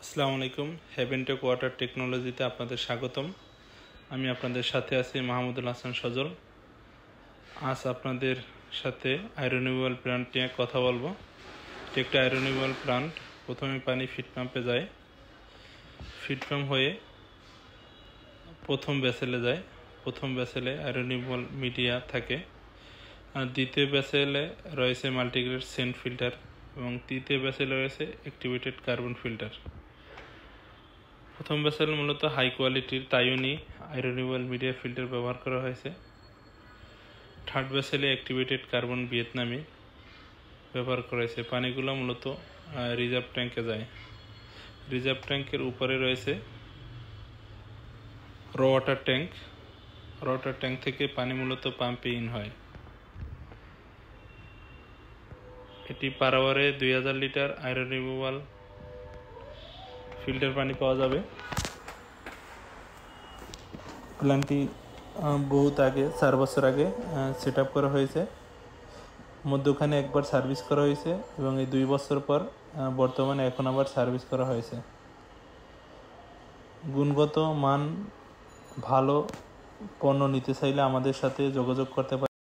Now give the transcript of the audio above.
আসসালামু আলাইকুম। Haven take water টেকনোলজিতে আপনাদের স্বাগতম। আমি আপনাদের সাথে আছি মাহমুদুল হাসান সজল। আজ আপনাদের সাথে আয়রনিউয়েবল প্ল্যান্ট নিয়ে কথা বলবো। এটি একটা আয়রনিউয়েবল প্ল্যান্ট। প্রথমে পানি ফিড পাম্পে যায়, ফিড পাম্প হয়ে প্রথম ভেসেলে যায়। প্রথম ভেসেলে আয়রনিউয়েবল মিডিয়া থাকে, আর দ্বিতীয় ভেসেলে রয়েছে মাল্টিগ্রেড সেন্ট ফিল্টার এবং তৃতীয় ভেসেলে রয়েছে অ্যাক্টিভেটেড কার্বন ফিল্টার। প্রথম ভেসেল মূলত হাই কোয়ালিটির তাইওয়ানি আয়রনিউয়েবল মিডিয়া ফিল্টার ব্যবহার করা হয়েছে। থার্ড ভেসেলে অ্যাক্টিভেটেড কার্বন ভিয়েতনামি ব্যবহার করা হয়েছে। পানিগুলো মূলত রিজার্ভ ট্যাঙ্কে যায়। রিজার্ভ ট্যাঙ্কের উপরে রয়েছে র ওয়াটার ট্যাঙ্ক। র ওয়াটার ট্যাঙ্ক থেকে পানি মূলত পাম্পে ইন হয়। এটি পার আওয়ারে 2000 লিটার আয়রনিউয়েবল ফিল্টার পানি পাওয়া যাবে। প্ল্যান্টটি বহুত আগে 4 বছর আগে সেট আপ করা হয়েছে। মধ্যখানে একবার সার্ভিস করা হয়েছে এবং এই 2 বছর পর বর্তমানে এখন আবার সার্ভিস করা হয়েছে। গুণগত মান ভালো পণ্য নিতে চাইলে আমাদের সাথে যোগাযোগ করতে পারেন।